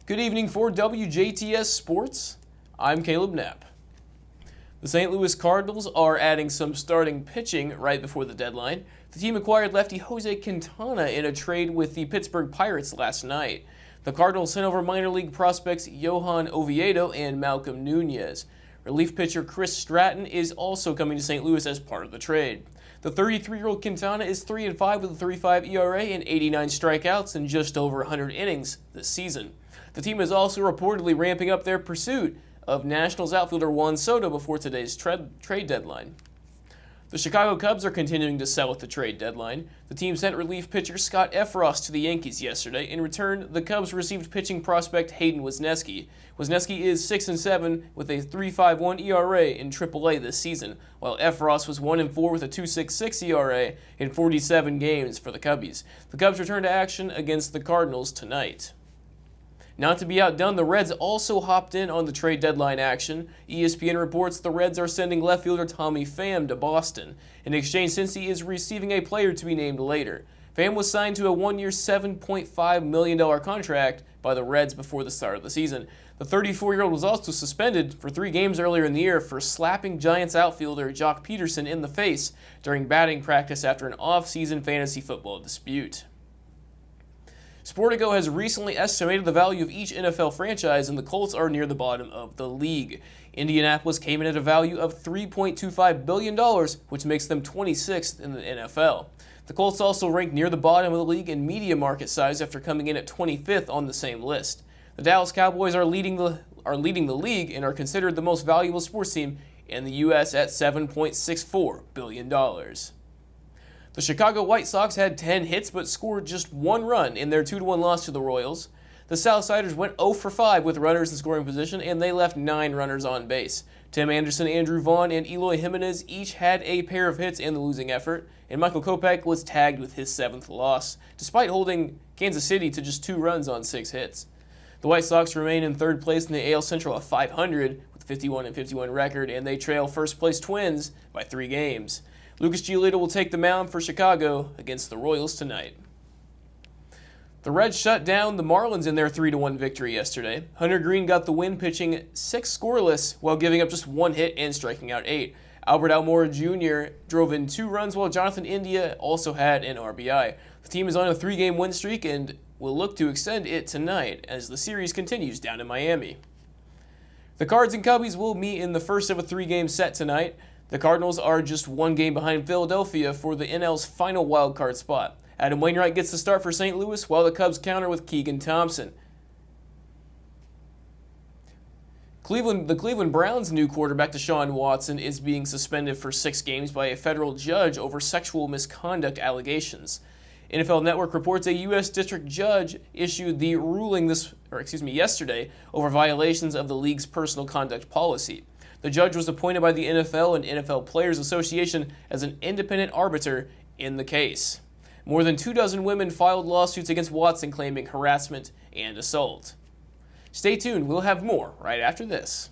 Good evening for WJTS Sports. I'm Kaleb Knepp. The St. Louis Cardinals are adding some starting pitching right before the deadline. The team acquired lefty Jose Quintana in a trade with the Pittsburgh Pirates last night. The Cardinals sent over minor league prospects Johan Oviedo and Malcolm Nunez. Relief pitcher Chris Stratton is also coming to St. Louis as part of the trade. The 33-year-old Quintana is 3-5 with a 3.5 ERA and 89 strikeouts in just over 100 innings this season. The team is also reportedly ramping up their pursuit of Nationals outfielder Juan Soto before today's trade deadline. The Chicago Cubs are continuing to sell at the trade deadline. The team sent relief pitcher Scott Effross to the Yankees yesterday. In return, the Cubs received pitching prospect Hayden Wesneski. Wesneski is 6-7 with a 3.51 ERA in AAA this season, while Effross was 1-4 with a 2.66 ERA in 47 games for the Cubbies. The Cubs return to action against the Cardinals tonight. Not to be outdone, the Reds also hopped in on the trade deadline action. ESPN reports the Reds are sending left fielder Tommy Pham to Boston. In exchange, Cincy is receiving a player to be named later. Pham was signed to a one-year $7.5 million contract by the Reds before the start of the season. The 34-year-old was also suspended for 3 games earlier in the year for slapping Giants outfielder Jock Peterson in the face during batting practice after an off-season fantasy football dispute. Sportico has recently estimated the value of each NFL franchise, and the Colts are near the bottom of the league. Indianapolis came in at a value of $3.25 billion, which makes them 26th in the NFL. The Colts also ranked near the bottom of the league in media market size after coming in at 25th on the same list. The Dallas Cowboys are leading the league and are considered the most valuable sports team in the U.S. at $7.64 billion. The Chicago White Sox had 10 hits but scored just 1 run in their 2-1 loss to the Royals. The Southsiders went 0 for 5 with runners in scoring position, and they left 9 runners on base. Tim Anderson, Andrew Vaughn, and Eloy Jimenez each had a pair of hits in the losing effort, and Michael Kopech was tagged with his 7th loss, despite holding Kansas City to just 2 runs on 6 hits. The White Sox remain in 3rd place in the AL Central at .500 with a 51-51 record, and they trail first-place Twins by 3 games. Lucas Giolito will take the mound for Chicago against the Royals tonight. The Reds shut down the Marlins in their 3-1 victory yesterday. Hunter Greene got the win pitching 6 scoreless while giving up just 1 hit and striking out 8. Albert Almora Jr. drove in 2 runs while Jonathan India also had an RBI. The team is on a 3-game win streak and will look to extend it tonight as the series continues down in Miami. The Cards and Cubbies will meet in the first of a 3-game set tonight. The Cardinals are just 1 game behind Philadelphia for the NL's final wildcard spot. Adam Wainwright gets the start for St. Louis, while the Cubs counter with Keegan Thompson. The Cleveland Browns' new quarterback, Deshaun Watson, is being suspended for 6 games by a federal judge over sexual misconduct allegations. NFL Network reports a U.S. district judge issued the ruling yesterday over violations of the league's personal conduct policy. The judge was appointed by the NFL and NFL Players Association as an independent arbiter in the case. More than 24 women filed lawsuits against Watson claiming harassment and assault. Stay tuned, we'll have more right after this.